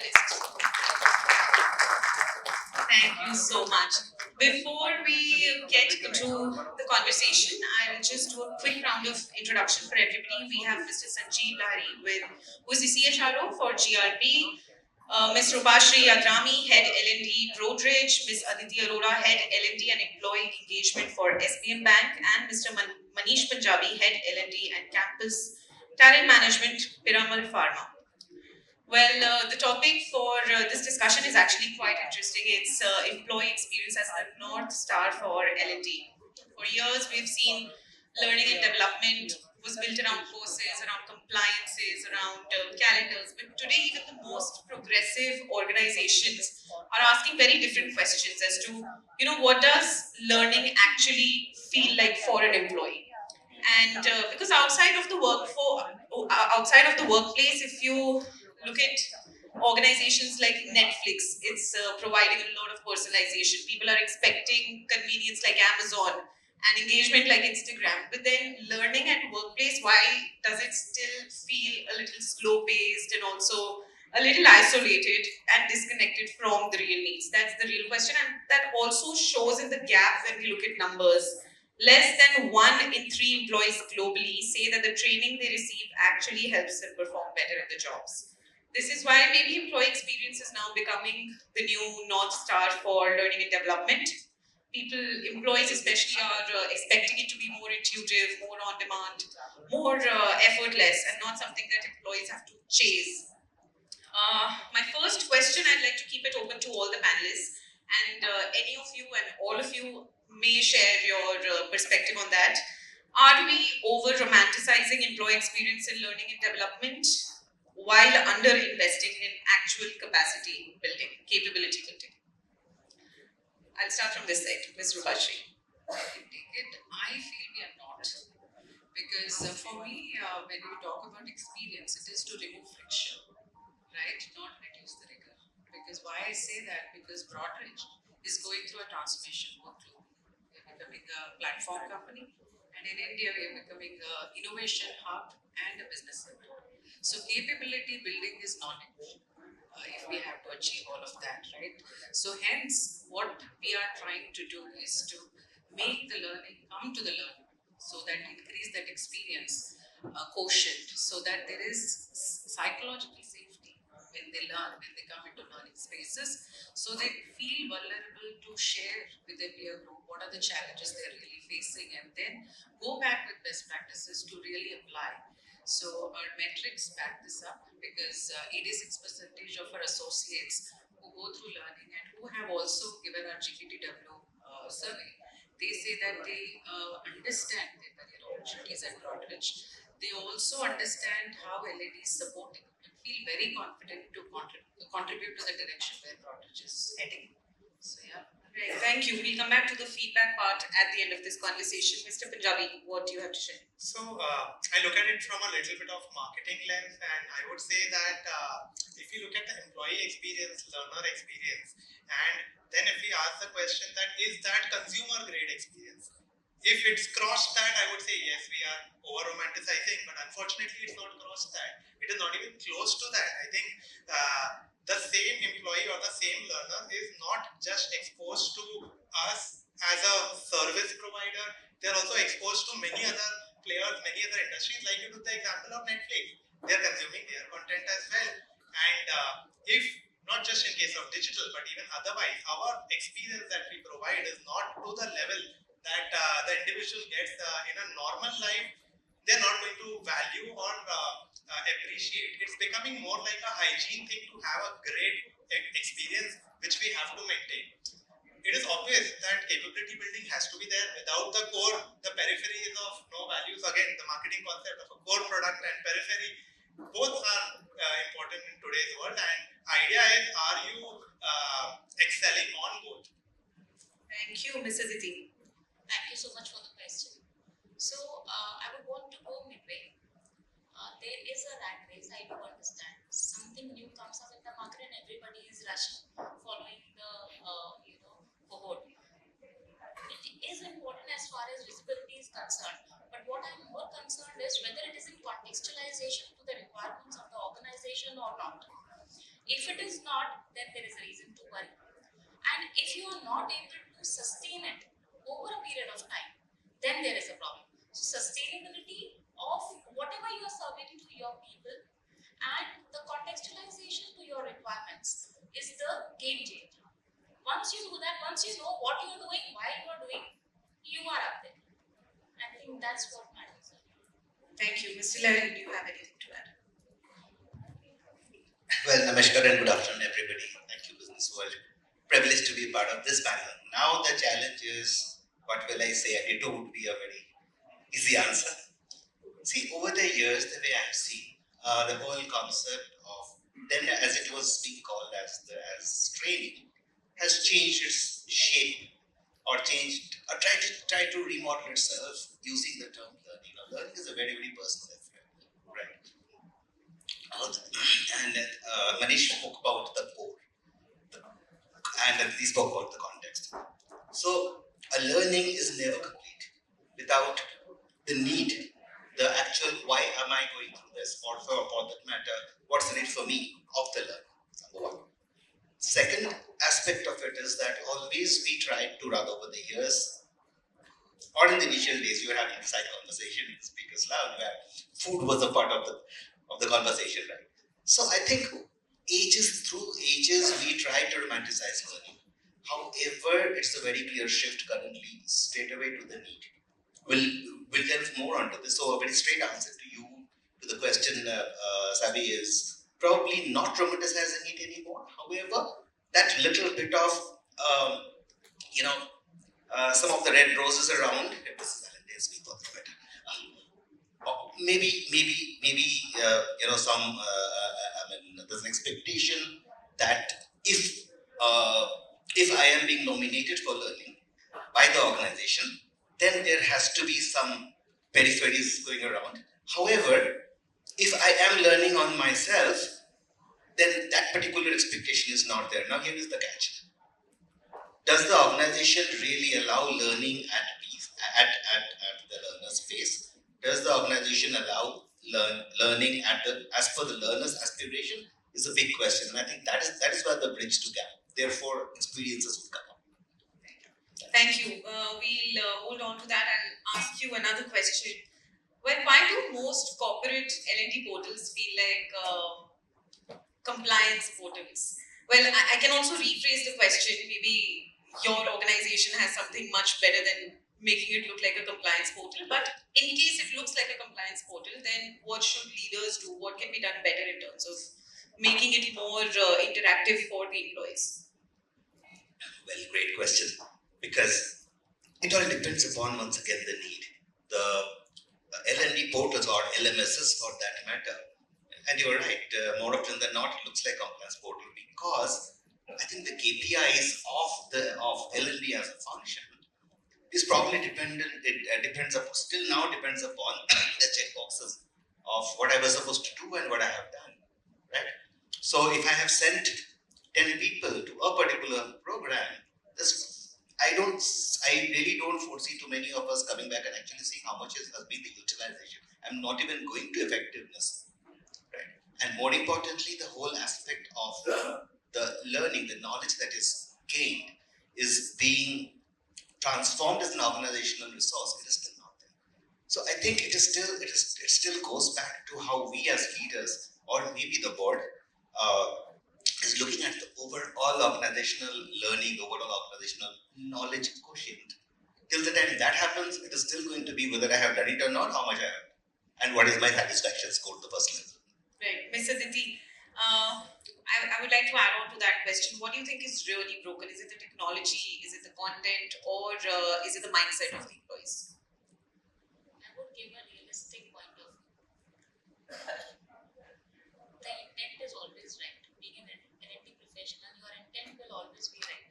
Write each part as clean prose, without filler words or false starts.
panelists. Thank you so much. Before we get into the conversation, I'll just do a quick round of introduction for everybody. We have Mr. Sanjeeb Lahiri, who is the CHRO for GRP, Ms. Roopashri, Yadrami, Head L&D Broadridge, Ms. Aditi, Arora, Head L&D and Employee Engagement for SBM Bank, and Mr. Manish, Punjabi, Head L&D and Campus Talent Management, Piramal, Pharma. Well, the topic for this discussion is actually quite interesting. It's employee experience as the North Star for L&D. For years, we've seen learning and development was built around courses, around compliances, around calendars. But today, even the most progressive organizations are asking very different questions as to, what does learning actually feel like for an employee? And because outside of the outside of the workplace, if you look at organizations like Netflix, it's providing a lot of personalization. People are expecting convenience like Amazon and engagement like Instagram. But then learning at workplace, why does it still feel a little slow paced and also a little isolated and disconnected from the real needs? That's the real question. And that also shows in the gap when we look at numbers. Less than 1 in 3 employees globally say that the training they receive actually helps them perform better in the jobs. This is why maybe employee experience is now becoming the new North Star for learning and development. Employees especially, are expecting it to be more intuitive, more on demand, more effortless, and not something that employees have to chase. My first question, I'd like to keep it open to all the panelists, and any of you and all of you may share your perspective on that. Are we over romanticizing employee experience in learning and development while under investing in actual capacity building, capability building? I'll start from this side, Ms. Roopashri. I feel we are not. Because for me, when you talk about experience, it is to remove friction, right? Not reduce the rigor. Because why I say that? Because Broadridge is going through a transformation more globally. We're becoming a platform company, and in India, we are becoming an innovation hub and a business center. So capability building is non-negotiable if we have to achieve all of that, right? So hence, what we are trying to do is to make the learning come to the learner, so that increase that experience quotient, so that there is psychological safety when they learn, when they come into learning spaces, so they feel vulnerable to share with their peer group what are the challenges they're really facing, and then go back with best practices to really apply. So our metrics back this up, because 86% of our associates who go through learning and who have also given our GPTW survey, they say that they understand their career opportunities at Broadridge. They also understand how L&D is supporting and feel very confident to contribute to the direction where Broadridge is heading. So yeah. Right, thank you. We'll come back to the feedback part at the end of this conversation. Mr. Punjabi, what do you have to share? So, I look at it from a little bit of marketing lens, and I would say that if you look at the employee experience, learner experience, and then if we ask the question that is that consumer grade experience, if it's crossed that, I would say yes, we are over romanticizing, but unfortunately it's not crossed that. It is not even close to that. I think the same employee or the same learner is not just exposed to us as a service provider, they're also exposed to many other players, many other industries. Like you took the example of Netflix, they're consuming their content as well. And if not just in case of digital, but even otherwise, our experience that we provide is not to the level that the individual gets in a normal life, they're not going to value or appreciate. It's becoming more like a hygiene thing to have a great experience, which we have to maintain. It is obvious that capability building has to be there. Without the core, the periphery is of no values. Again, the marketing concept of a core product and periphery, both are important in today's world. And idea is, are you excelling on both? Thank you, Mrs. Aditi. Thank you so much for the question. So, I would want to go midway. There is a rat race, I do understand. Something new comes up in the market and everybody is rushing, following the, cohort. It is important as far as visibility is concerned, but what I'm more concerned is whether it is in contextualization to the requirements of the organization or not. If it is not able to sustain it over a period of time, then there is a problem. So sustainability of whatever you are serving to your people and the contextualization to your requirements is the game changer. Once you do that, once you know what you are doing, why you are doing, you are up there. I think that's what matters. Thank you. Mr. Lahiri, do you have anything to add? Well, namaskar and good afternoon, everybody. Thank you, Businessworld. Privileged to be a part of this panel. Now the challenge is, what will I say? And it would be a very easy answer. See, over the years, the way I have seen the whole concept of then, as it was being called as training, has changed its shape or changed or tried to remodel itself using the term learning. Now, learning is a very very personal affair, right? And Manish spoke about the core, and he spoke about the context. So, a learning is never complete without the need, the actual why am I going through this, or for that matter, what's in it for me of the learning. Number one. Second aspect of it is that always we tried to run over the years, or in the initial days, you were having a side conversation in the speakers lounge where food was a part of the conversation, right? So I think through ages, we try to romanticize learning. However, it's a very clear shift currently, straight away to the need. We'll delve more onto this. So a very straight answer to you, to the question, Savi, is probably not romanticizing it anymore. However, that little bit of, some of the red roses around, it was Valentine's week or better. Maybe some. There's an expectation that if I am being nominated for learning by the organization, then there has to be some peripheries going around. However, if I am learning on myself, then that particular expectation is not there. Now here is the catch. Does the organization really allow learning at the learner's pace? Does the organization allow learning as per the learner's aspiration? Is a big question, and I think that is where the bridge to gap. Therefore, experiences will come up. Thank you. We'll hold on to that and ask you another question. Well, why do most corporate L&D portals feel like compliance portals? Well, I can also rephrase the question. Maybe your organization has something much better than making it look like a compliance portal. But in case it looks like a compliance portal, then what should leaders do? What can be done better in terms of making it more interactive for the employees? Well, great question. Because it all depends upon, once again, the need. The L&D portals or LMSs for that matter. And you're right, more often than not, it looks like compliance portal because I think the KPIs of L&D as a function is probably dependent. It depends upon the checkboxes of what I was supposed to do and what I have done, right? So if I have sent 10 people to a particular program, I really don't foresee too many of us coming back and actually seeing how much has been the utilization. I'm not even going to effectiveness, right? And more importantly, the whole aspect of the learning, the knowledge that is gained is being transformed as an organizational resource. It is still not there. So I think it still goes back to how we as leaders, or maybe the board, is looking at the overall organizational learning, overall organizational knowledge quotient. Till the time that happens, it is still going to be whether I have done it or not, how much I have, and what is my satisfaction score at the first level. Right. Ms. Aditi, I would like to add on to that question. What do you think is really broken? Is it the technology? Is it the content? Or is it the mindset of the employees? I would give a realistic point of view. The intent is always right. Being an L&D professional, your intent will always be right.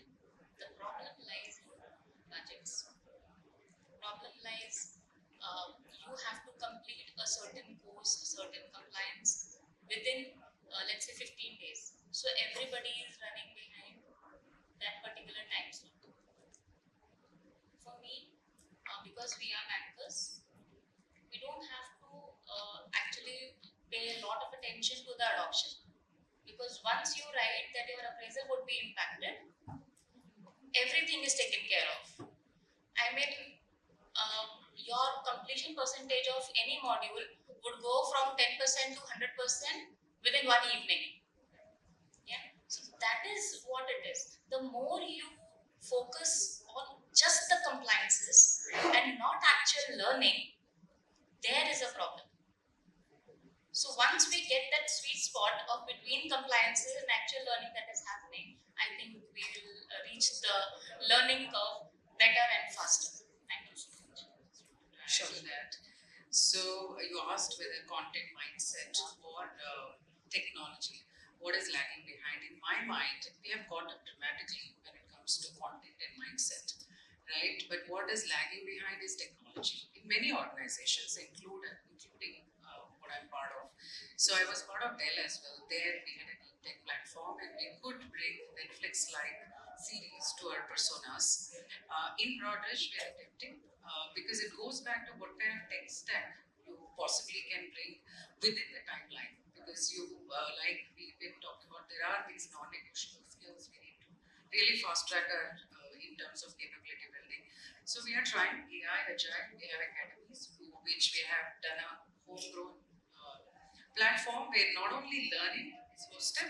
The problem lies in budgets. Problem lies you have to complete a certain course, a certain compliance within, let's say, 15 days. So everybody is running behind that particular time slot. For me, because we are bankers, we don't have to actually pay a lot of attention to the adoption. Because once you write that your appraisal would be impacted, everything everything is taken care of. I mean, your completion percentage of any module would go from 10% to 100% within one evening. Yeah, so that is what it is. The more you focus on just the compliances and not actual learning, there is a problem. So once we get that sweet spot of between compliances and actual learning that is happening, I think we will reach the learning curve better and faster. Thank you so much. Sure. That. So you asked whether content mindset or technology, what is lagging behind? In my mind, we have caught up dramatically when it comes to content and mindset, right? But what is lagging behind is technology. In many organizations, including what I'm part of. So I was part of Dell as well. There we had a deep tech platform and we could bring Netflix-like series to our personas. In Broadridge, we are attempting because it goes back to what kind of tech stack you possibly can bring within the timeline. Because you, like we've been talking about, there are these non-negotiable skills we need to really fast track our in terms of capability building. So we are trying AI Agile. We have academies which we have done a homegrown platform where not only learning is hosted,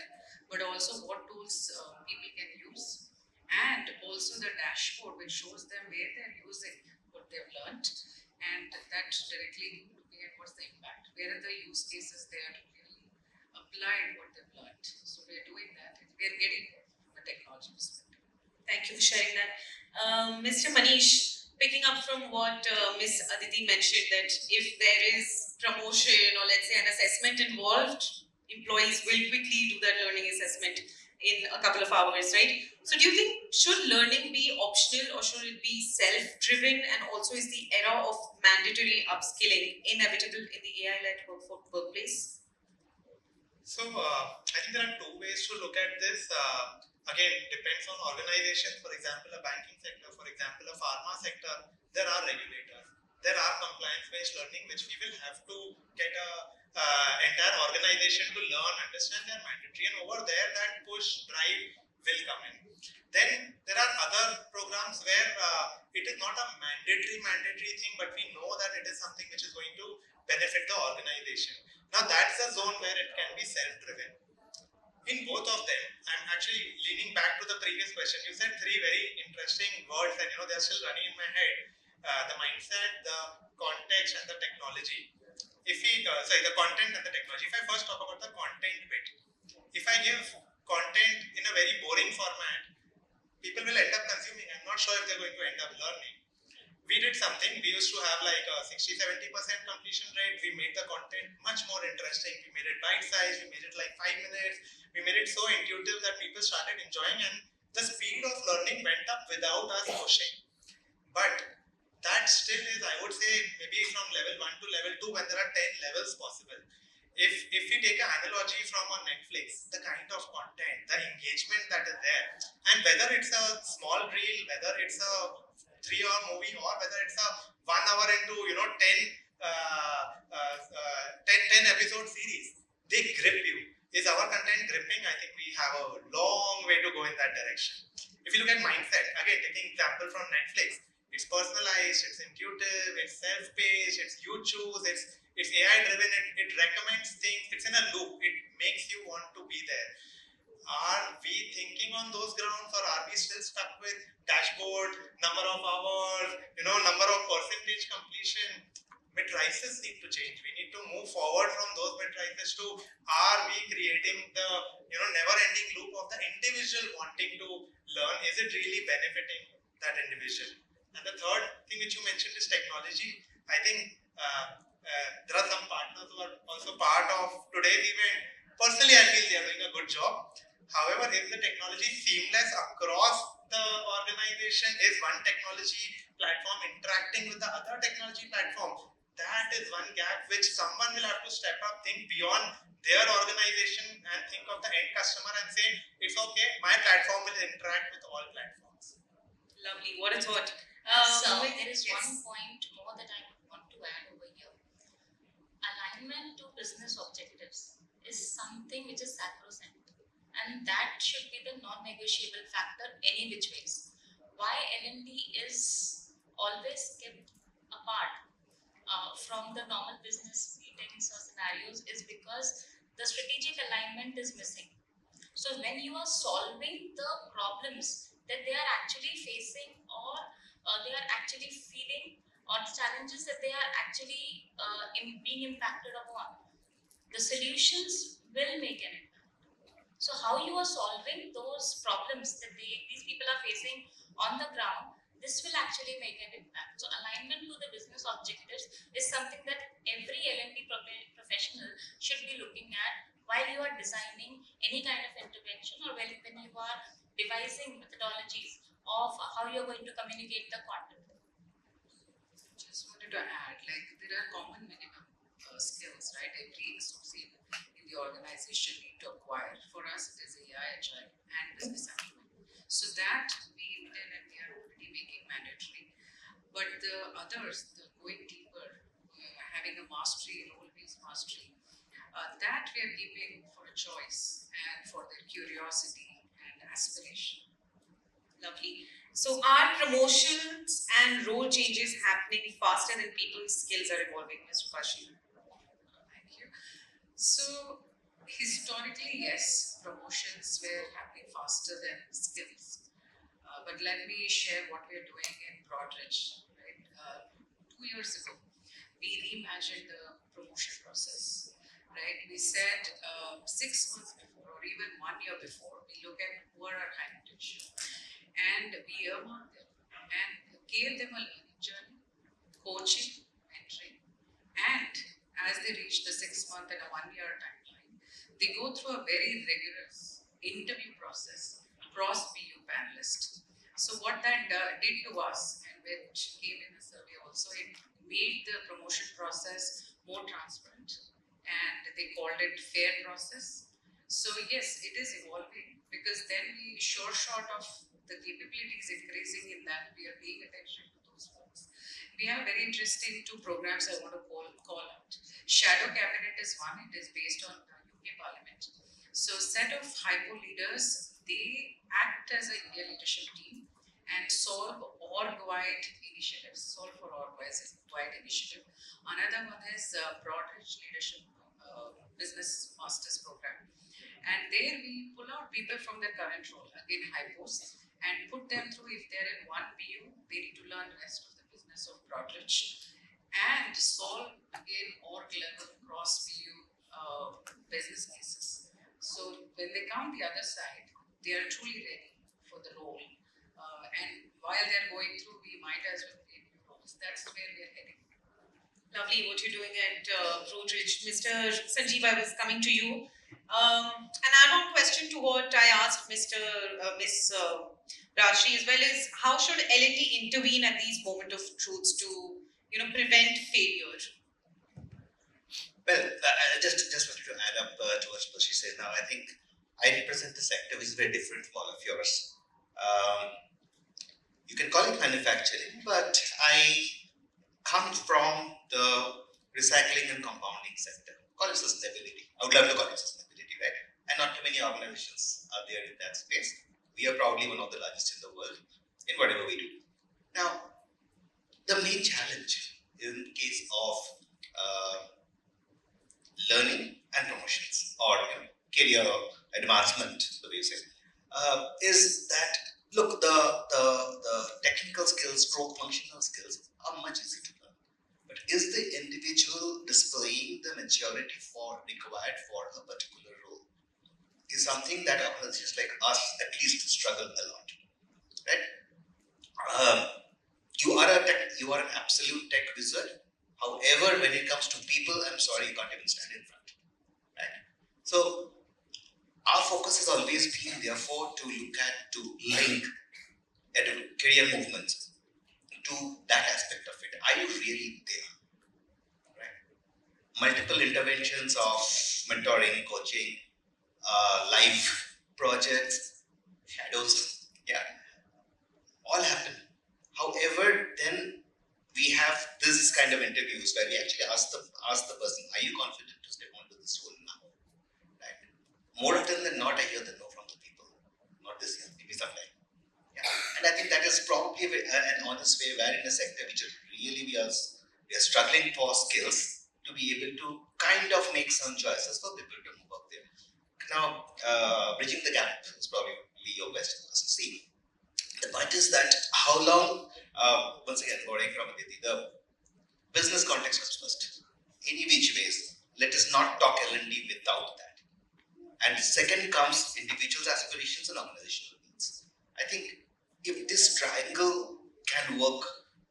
but also what tools people can use, and also the dashboard which shows them where they're using what they've learned, and that directly looking at what's the impact, where are the use cases they are really applying what they've learned. So we're doing that. We're getting there from a technology perspective. Thank you for sharing that. Mr. Manish, picking up from what Ms. Aditi mentioned, that if there is promotion or let's say an assessment involved, employees will quickly do that learning assessment in a couple of hours, right? So do you think, should learning be optional or should it be self-driven? And also, is the era of mandatory upskilling inevitable in the AI-led workplace? So I think there are two ways to look at this. Again, depends on organization. For example, a banking sector, for example, a pharma sector, there are regulators. There are compliance-based learning which we will have to get a entire organization to learn, understand their mandatory, and over there that push drive will come in. Then there are other programs where it is not a mandatory thing, but we know that it is something which is going to benefit the organization. Now that's a zone where it can be self-driven. In both of them, I'm actually leaning back to the previous question. You said three very interesting words, and they're still running in my head: the mindset, the context, and the technology. The content and the technology. If I first talk about the content bit, if I give content in a very boring format, people will end up consuming. I'm not sure if they're going to end up learning. We did something. We used to have like a 60-70% completion rate. We made the content much more interesting. We made it bite-sized. We made it like 5 minutes. We made it so intuitive that people started enjoying, and the speed of learning went up without us pushing. But that still is, I would say, maybe from level 1 to level 2 when there are 10 levels possible. If we take an analogy from on Netflix, the kind of content, the engagement that is there, and whether it's a small reel, whether it's a 3-hour movie, or whether it's a 1 hour into 10 episode series, they grip you. Is our content gripping? I think we have a long way to go in that direction. If you look at mindset, again taking example from Netflix, it's personalized, it's intuitive, it's self-paced, it's you choose, it's AI driven, it recommends things, it's in a loop, it makes you want to be there. Are we thinking on those grounds, or are we still stuck with dashboard, number of hours, number of percentage completion? Matrices need to change. We need to move forward from those matrices to, are we creating the never-ending loop of the individual wanting to learn? Is it really benefiting that individual? And the third thing which you mentioned is technology. I think there are some partners who are also part of today's event. Personally, I feel they are doing a good job. However, is the technology seamless across the organization? Is one technology platform interacting with the other technology platform? That is one gap which someone will have to step up, think beyond their organization, and think of the end customer and say, it's okay, my platform will interact with all platforms. Lovely, what a thought. So there is one point more that I want to add over here. Alignment to business objectives is something which is sacrosanct, and that should be the non-negotiable factor any which ways. Why L&D is always kept apart from the normal business meetings or scenarios is because the strategic alignment is missing. So when you are solving the problems that they are actually facing, or they are actually feeling, or the challenges that they are actually being impacted upon, the solutions will make an impact. So how you are solving those problems that these people are facing on the ground, this will actually make an impact. So alignment to the business objectives is something that every L&D professional should be looking at while you are designing any kind of intervention, or when you are devising methodologies of how you are going to communicate the content. Just wanted to add, like, there are common minimum skills, right? Every associate in the organization need to acquire. For us, it is AI, agile, and business acumen. So that we intend and we are already making mandatory. But the others, the going deeper, having a mastery, role-based mastery, that we are keeping for a choice and for their curiosity and aspiration. Lovely. So are promotions and role changes happening faster than people's skills are evolving, Ms. Roopashri? Thank you. So historically, yes, promotions were happening faster than skills. But let me share what we are doing in Broadridge. Right, 2 years ago, we reimagined the promotion process. Right, we said 6 months before, or even 1 year before, we look at who are our high potential, and we earmarked them and gave them a learning journey, coaching, mentoring, and as they reach the 6 month and a 1 year timeline, they go through a very rigorous interview process, cross BU panelist. So what that did to us, and which came in the survey also, it made the promotion process more transparent, and they called it fair process. So yes, it is evolving, because then we sure short of the capabilities increasing in that we are paying attention to those folks. We have very interesting 2 programs I want to call out. Shadow Cabinet is one. It is based on the UK Parliament. So set of hypo leaders, they act as an India leadership team and solve org-wide initiatives, solve for org-wide initiative. Another one is Broadridge Leadership Business Masters Program. And there we pull out people from their current role, again hypos, and put them through, if they're in one BU, they need to learn the rest of the business of Broadridge and solve again org level cross BU business cases. So when they come the other side, they are truly ready for the role. And while they're going through, we might as well create new roles. That's where we are heading. Lovely what you're doing at Broadridge. Mr. Sanjeeb, I was coming to you. An add-on question to what I asked Miss Rajshri as well is, how should L&D intervene at these moment of truths to prevent failure? Well, I just wanted to add up to what she said. Now, I think I represent the sector which is very different from all of yours. You can call it manufacturing, but I come from the recycling and compounding sector. Call it sustainability. I would love to call it sustainability, right? And not too many organizations are there in that space. We are probably one of the largest in the world in whatever we do. Now, the main challenge in case of learning and promotions, or career advancement, the way you say, is that look, the technical skills, stroke functional skills are much easier to learn. But is the individual displaying the maturity required for a particular role? Is something that organizations like us at least struggle a lot, right? You are an absolute tech wizard. However, when it comes to people, I'm sorry, you can't even stand in front, right? So our focus has always been, therefore, to link career movements to that aspect of it. Are you really there, right? Multiple interventions of mentoring, coaching, live projects, shadows, all happen. However, then we have this kind of interviews where we actually ask the person, are you confident to step onto this role now? Right? More often than not, I hear the no from the people. Not this year, maybe sometime. Yeah. And I think that is probably an honest way where in a sector which really we are struggling for skills to be able to kind of make some choices for people to move up there. Now, bridging the gap is probably your question. See, the point is that how long, once again, borrowing from Aditi, the business context comes first. Any which ways, let us not talk L&D without that. And second comes individuals' aspirations and organizational needs. I think if this triangle can work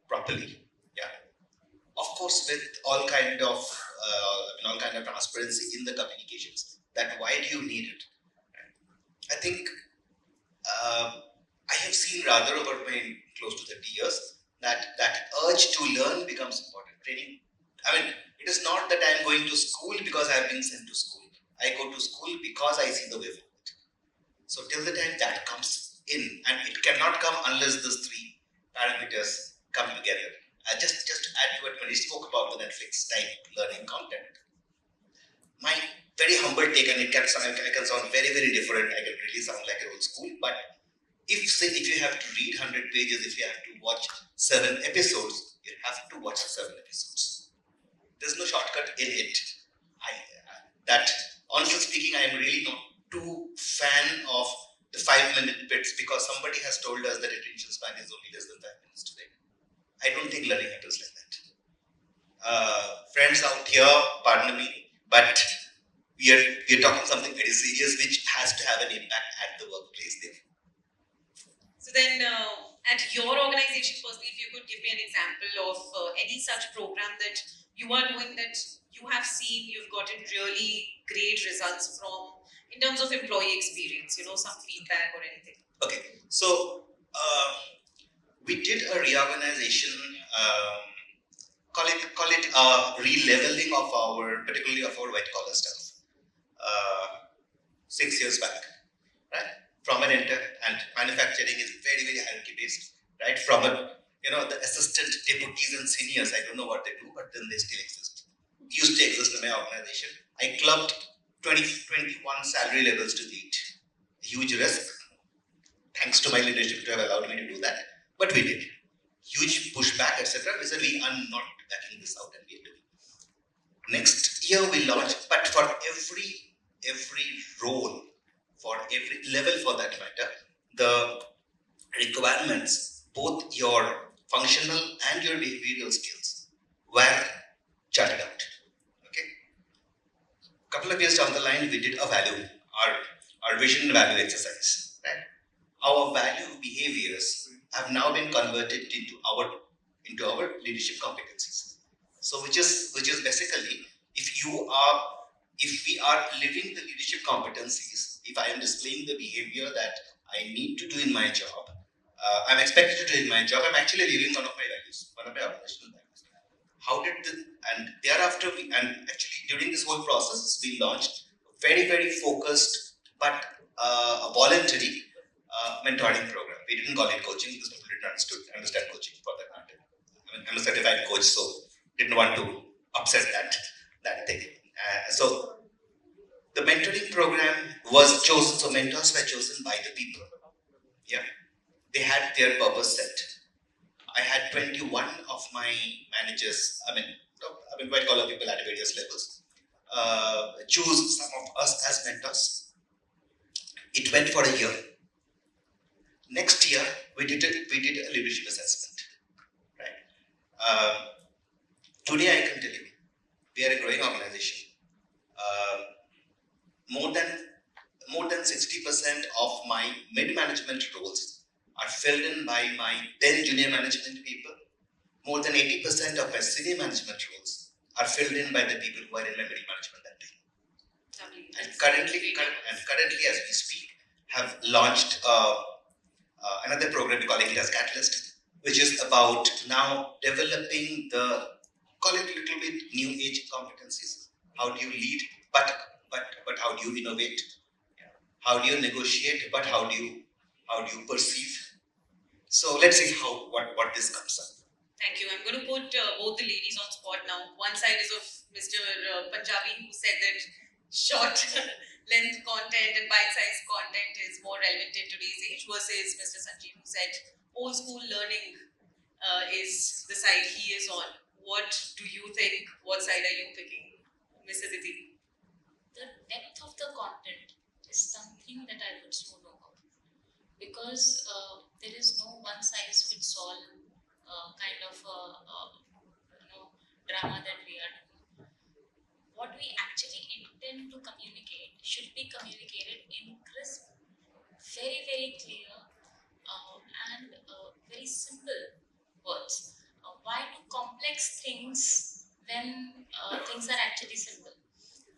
properly, yeah, of course, with all kind of transparency in the communications, that why do you need it? I think I have seen rather over my close to 30 years that urge to learn becomes important. Training. I mean, it is not that I am going to school because I have been sent to school. I go to school because I see the way forward. So till the time that comes in, and it cannot come unless these three parameters come together. Just to add to what Manish spoke about the Netflix type learning content. My very humble take, and I can sound very, very different. I can really sound like an old school, but if you have to read 100 pages, if you have to watch 7 episodes, you have to watch 7 episodes. There's no shortcut in it. That honestly speaking, I am really not too fan of the 5-minute bits because somebody has told us that attention span is only less than 5 minutes today. I don't think learning matters like that. Friends out here, pardon me, but we are talking something very serious which has to have an impact at the workplace there. So then, at your organization, firstly, if you could give me an example of any such program that you are doing that you have seen, you've gotten really great results from in terms of employee experience, some feedback or anything. Okay, so we did a reorganization, call it re-leveling of particularly of our white collar staff, 6 years back, right? From an and manufacturing is very, very hierarchy based, right? From the assistant deputies and seniors, I don't know what they do, but then they still exist. Used to exist in my organization. I clubbed 21 salary levels to 8. Huge risk. Thanks to my leadership to have allowed me to do that, but we did. Huge pushback, etc. We said we are not backing this out and we have to. Next year we launched, but for every role, for every level for that matter, the requirements, both your functional and your behavioral skills, were charted out. Okay. Couple of years down the line, we did a value, our vision and value exercise. Right? Our value behaviors have now been converted into our leadership competencies. So which is basically if we are living the leadership competencies, if I am displaying the behavior that I need to do in my job, I'm expected to do in my job, I'm actually living one of my values, one of my organizational values. And thereafter, actually during this whole process, we launched a very, very focused but a voluntary mentoring program. We didn't call it coaching because people didn't understand coaching for that matter. I'm a certified coach, so didn't want to upset that thing. So the mentoring program was chosen, so mentors were chosen by the people. Yeah, they had their purpose set. I had 21 of my managers, white collar people at various levels, choose some of us as mentors. It went for a year. Next year, we did a leadership assessment. Right? Today, I can tell you, we are a growing organization. More than 60% of my mid-management roles are filled in by my then junior management people. More than 80% of my senior management roles are filled in by the people who are in my middle management that time. And currently, as we speak, have launched another program calling it as Catalyst, which is about now developing call it a little bit new age competencies. How do you lead, but how do you innovate? How do you negotiate, but how do you perceive? So let's see what this comes up. Thank you. I'm going to put both the ladies on spot now. One side is of Mr. Punjabi, who said that short length content and bite-sized content is more relevant in today's age versus Mr. Sanjeev, who said old school learning is the side he is on. What do you think? What side are you picking, Ms. Aditi? The depth of the content is something that I would so know about, because there is no one size fits all kind of drama that we are doing. What we actually intend to communicate should be communicated in crisp, very, very clear, and very simple words. Why do complex things when things are actually simple?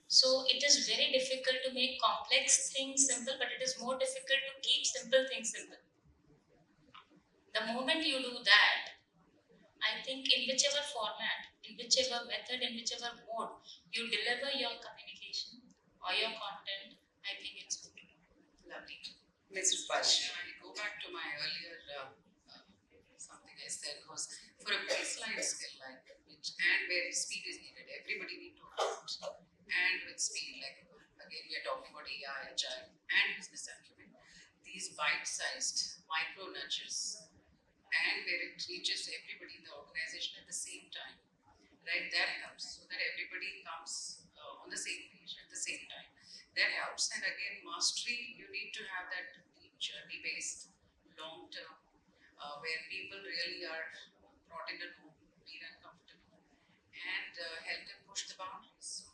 So it is very difficult to make complex things simple, but it is more difficult to keep simple things simple. The moment you do that, I think in whichever format, in whichever method, in whichever mode you deliver your communication or your content, I think it's good. Lovely. Ms. Roopashri. I go back to my earlier something I said was for a baseline skill like which and where speed is needed, everybody need to adopt. And with speed, like again we are talking about AI, agile, and business acumen. These bite-sized micro nudges and where it reaches everybody in the organization at the same time, right? That helps so that everybody comes on the same page at the same time. That helps. And again, mastery, you need to have that deep journey-based, long-term, where people really are brought in the room, feel uncomfortable, and help them push the boundaries.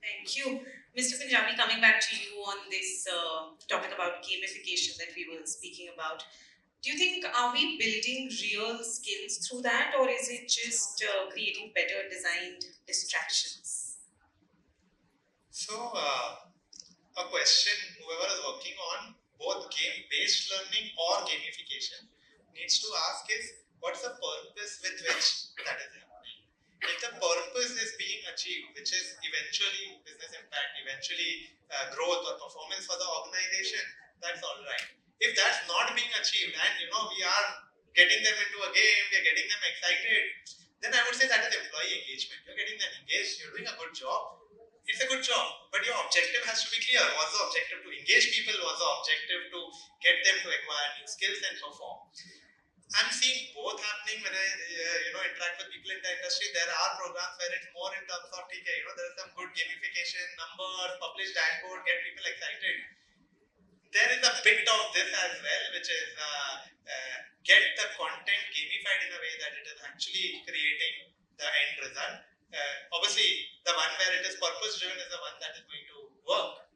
Thank you. Mr. Punjabi, coming back to you on this topic about gamification that we were speaking about. Do you think, are we building real skills through that, or is it just creating better designed distractions? So, a question whoever is working on both game-based learning or gamification needs to ask is, what's the purpose with which that is happening? If the purpose is being achieved, which is eventually business impact, eventually growth or performance for the organization, that's all right. If that's not being achieved and we are getting them into a game, we are getting them excited, then I would say that is employee engagement. You're getting them engaged, you're doing a good job. It's a good job, but your objective has to be clear. Was the objective to engage people? Was the objective to get them to acquire new skills and perform? I'm seeing both happening when I interact with people in the industry. There are programs where it's more in terms of there is some good gamification, numbers, publish dashboard, get people excited. There is a bit of this as well, which is get the content gamified in a way that it is actually creating the end result. Obviously, the one where it is purpose driven is the one that is going to work.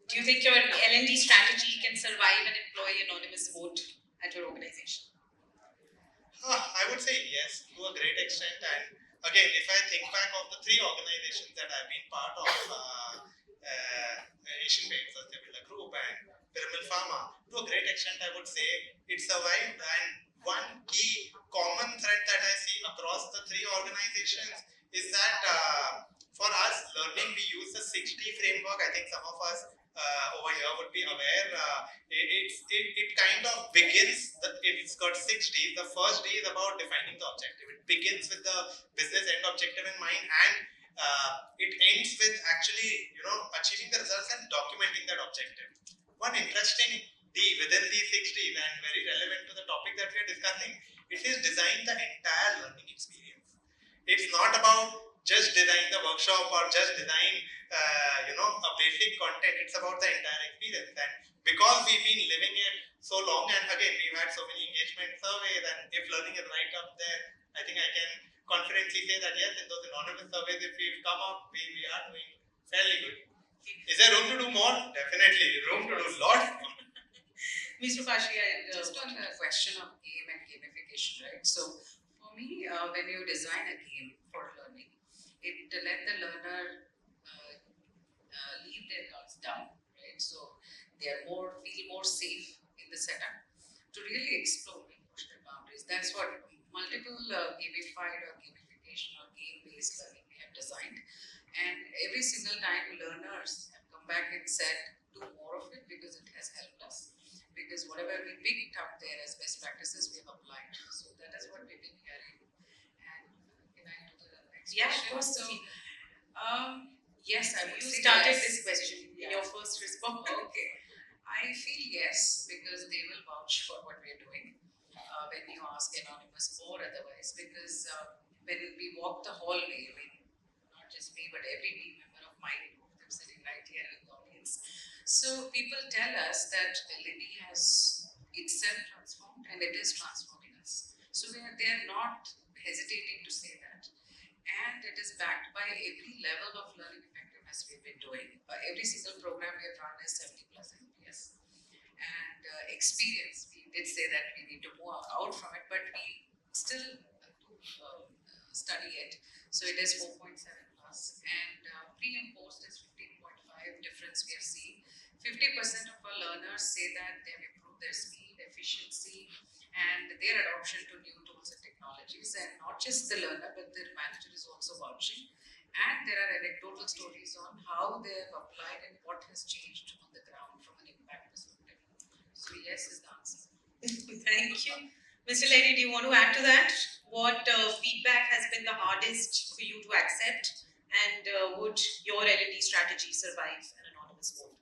Do you think your L&D strategy can survive an employee anonymous vote at your organization? I would say yes, to a great extent. And again, if I think back of the three organizations that I've been part of, Asian Paints, Sustainable Group, and Piramal Pharma, to a great extent, I would say it survived. And one key common thread that I see across the three organizations is that for us, learning, we use the 6D framework. I think some of us over here would be aware. It kind of begins, it's got 6 Ds. The first D is about defining the objective. It begins with the business end objective in mind, and it ends with actually achieving the results and documenting that objective. One interesting D within these 6 Ds and very relevant to the topic that we are discussing, it is design the entire learning experience. It's not about just design the workshop or just design a basic content. It's about the entire experience. And because we've been living it so long, and again we've had so many engagement surveys, and if learning is right up there, I think I can confidently say that yes, in those anonymous surveys, if we've come up, we are doing fairly good. Is there room to do more? Definitely room to do a lot more. Ms. Roopashri, just on the question of game and gamification, right? So for me, when you design a game for learning, it let the learner leave their guards down, right? So they are feel more safe in the setup to really explore and push their boundaries. That's what multiple gamified or gamification or game-based learning we have designed, and every single time learners have come back and said, do more of it because it has helped us. Because whatever we picked up there as best practices, we have applied. So that is what we've been hearing. And can I do the next question? Yeah, of course. So, yes, I would You say started yes. this question. your first response. Okay. I feel yes, because they will vouch for what we're doing when you ask anonymous or otherwise. Because when we walk the hallway, I mean, not just me, but every team member of mine, I'm sitting right here in the audience. So people tell us that L&D has itself transformed and it is transforming us. So they are not hesitating to say that. And it is backed by every level of learning effectiveness we've been doing. Every single program we have run is 70 plus NPS. And experience, we did say that we need to move out from it, but we still do study it. So it is 4.7 plus, and pre and post is 15.5 difference we are seeing. 50% of our learners say that they've improved their speed, efficiency, and their adoption to new tools and technologies. And not just the learner, but their manager is also vouching. And there are anecdotal stories on how they have applied and what has changed on the ground from an impact perspective. So yes is the answer. Thank you. Mr. Lahiri, do you want to add to that? What feedback has been the hardest for you to accept, and would your L&D strategy survive an anonymous vote?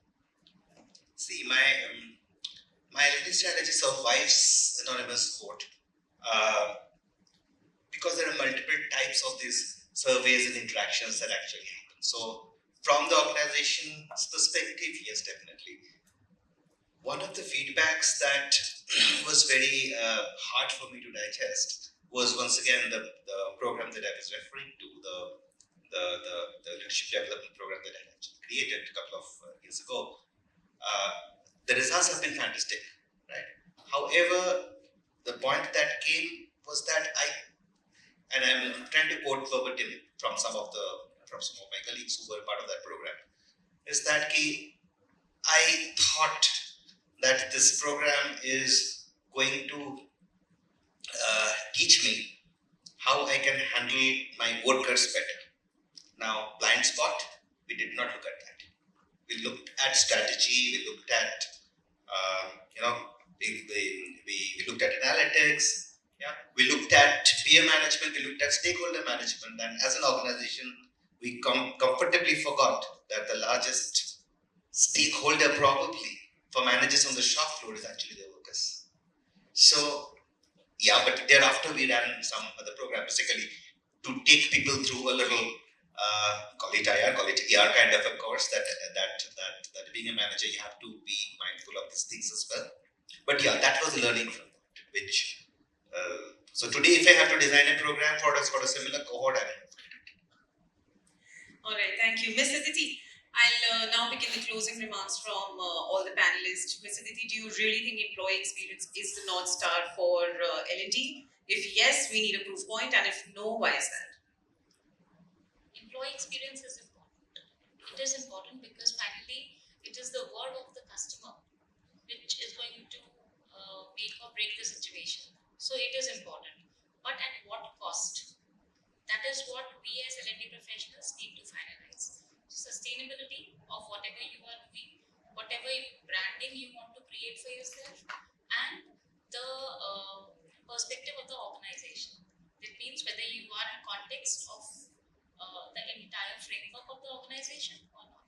See, my L&D strategy survives anonymous vote because there are multiple types of these surveys and interactions that actually happen. So, from the organization's perspective, yes, definitely. One of the feedbacks that was very hard for me to digest was once again the program that I was referring to, the leadership development program that I actually created a couple of years ago. The results have been fantastic, right? However, the point that came was that and I'm trying to quote verbatim from some of my colleagues who were part of that program, is that I thought that this program is going to teach me how I can handle my workers better. Now, blind spot, we did not look at that. We looked at strategy, we looked at, we looked at analytics, we looked at peer management, we looked at stakeholder management, and as an organization, we comfortably forgot that the largest stakeholder probably for managers on the shop floor is actually their workers. So, but thereafter we ran some other program, basically to take people through a little, call it IR, call it ER kind of a course that being a manager, you have to be mindful of these things as well. But that was learning from that, which, so today if I have to design a program for a similar cohort, I will. All right, thank you. Ms. Aditi, I'll now begin the closing remarks from all the panelists. Ms. Aditi, do you really think employee experience is the North Star for L&D? If yes, we need a proof point, and if no, why is that? Employee experience is important. It is important because finally it is the word of the customer which is going to make or break the situation. So it is important. But at what cost? That is what we as L&D professionals need to finalize. So sustainability of whatever you are doing, whatever branding you want to create for yourself, and the perspective of the organization. That means whether you are in context of the entire framework of the organization or not.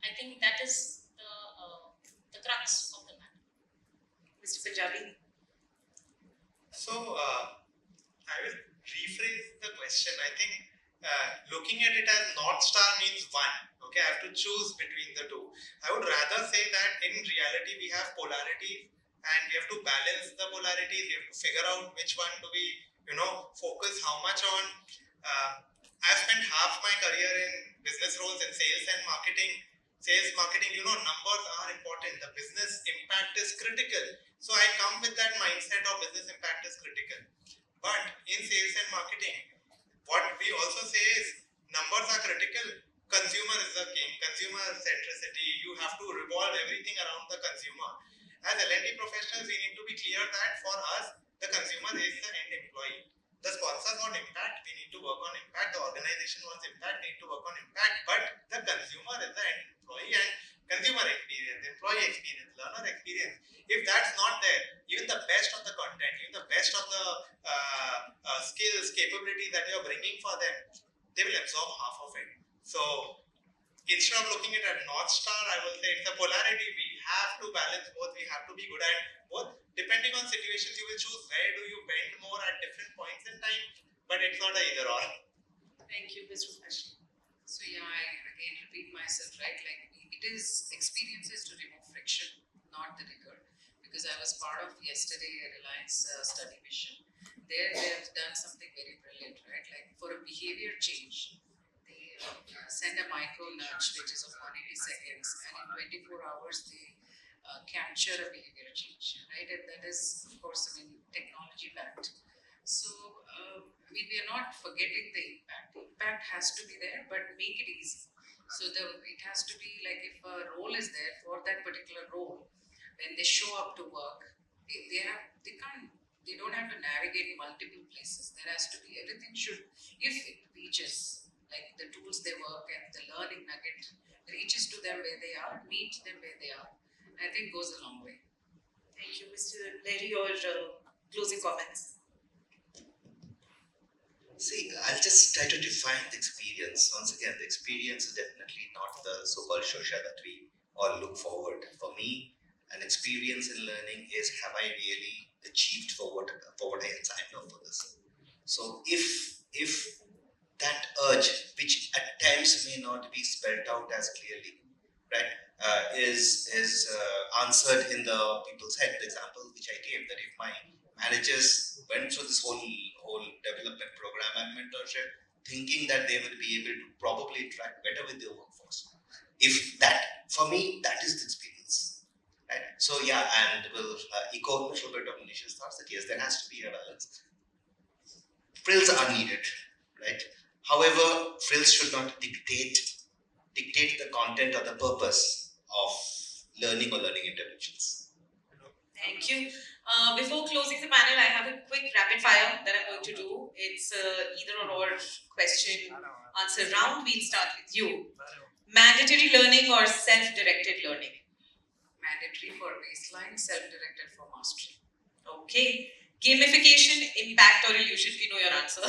I think that is the crux of the matter. Mr. Punjabi? So, I will rephrase the question. I think looking at it as North Star means one. Okay, I have to choose between the two. I would rather say that in reality we have polarity and we have to balance the polarities. We have to figure out which one do we, focus how much on. I've spent half my career in business roles in sales and marketing. Sales marketing, numbers are important. The business impact is critical. So I come with that mindset of business impact is critical. But in sales and marketing, what we also say is numbers are critical. Consumer is the king. Consumer centricity. You have to revolve everything around the consumer. As L&D professionals, we need to be clear that for us, the consumer is the end employee. The sponsors want impact, we need to work on impact. The organization wants impact, we need to work on impact. But the consumer is the end employee, and consumer experience, employee experience, learner experience. If that's not there, even the best of the content, even the best of the skills, capabilities that you're bringing for them, they will absorb half of it. So instead of looking at a North Star, I will say it's a polarity. We have to balance both. We have to be good at both. Depending on situations, you will choose where do you bend more at different points in time, but it's not a either or. Thank you, Ms. Roopashri. So yeah, I again repeat myself, right? Like it is experiences to remove friction, not the rigor. Because I was part of yesterday Reliance study mission. There they have done something very brilliant, right? Like for a behavior change, they send a micro nudge which is of 180 seconds, and in 24 hours they capture a behavior change, right? And that is, of course, I mean, technology backed. So, we are not forgetting the impact. The impact has to be there, but make it easy. So it has to be like if a role is there for that particular role, when they show up to work, they don't have to navigate multiple places. There has to be everything should, if it reaches, like the tools they work and the learning nugget reaches to them where they are, meets them where they are, I think goes a long way. Thank you, Mr. Lahiri. Your closing comments. See, I'll just try to define the experience. Once again, the experience is definitely not the so-called shosha that we all look forward. For me, an experience in learning is, have I really achieved for what I had signed up for this? So if that urge, which at times may not be spelled out as clearly, right, is answered in the people's head. The example which I gave, that if my managers went through this whole development program and mentorship, thinking that they will be able to probably interact better with their workforce. If that, for me, that is the experience. Right? So yeah, and we'll echo a little bit of Manish's thoughts that yes, there has to be a balance. Frills are needed, right? However, frills should not dictate the content or the purpose of learning or learning interventions. Thank you. Before closing the panel, I have a quick rapid fire that I'm going to do. It's either or question answer round. We'll start with you. Mandatory learning or self-directed learning? Mandatory for baseline, self-directed for mastery. Okay. Gamification, impact or illusion? We know your answer.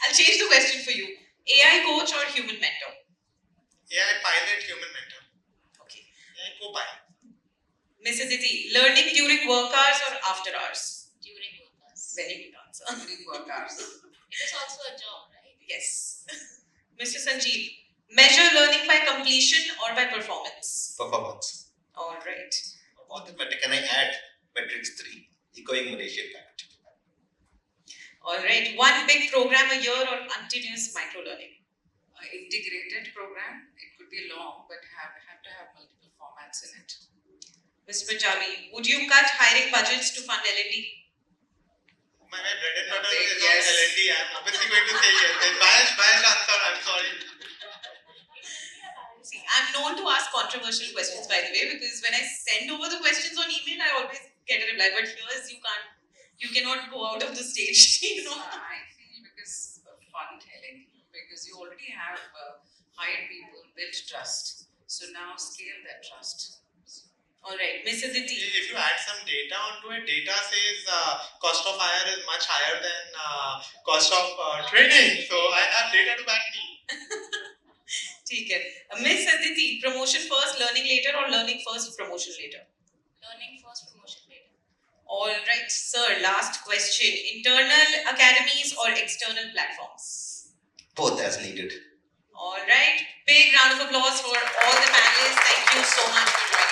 I'll change the question for you. AI coach or human mentor? AI pilot, human mentor. Okay. AI co-pilot. Miss Aditi, learning during work hours or after hours? During work hours. Very good answer. During work hours. It is also a job, right? Yes. Mr. Sanjeeb, measure learning by completion or by performance? Performance. All right. On the matter, can I add metrics 3, echoing Malaysia impact? All right. One big program a year or continuous micro learning? Integrated program. It could be long, but have to have multiple formats in it. Mr. Punjabi, would you cut hiring budgets to fund L&D? My bread and butter big is yes. on L&D. I'm obviously going to say yes. Biased answer, I'm sorry. See, I'm known to ask controversial questions, by the way, because when I send over the questions on email, I always get a reply. But here, you cannot go out of the stage. You know. I feel because of fun telling, because you already have hired people, built trust. So now scale that trust. All right, Miss Aditi. If you add some data onto it, data says cost of hire is much higher than cost of training. So I have data to back me. Okay. Miss Aditi, promotion first, learning later, or learning first, promotion later? Learning first, promotion later. All right, sir. Last question. Internal academies or external platforms? Both as needed. All right. Big round of applause for all the panelists. Thank you so much for joining.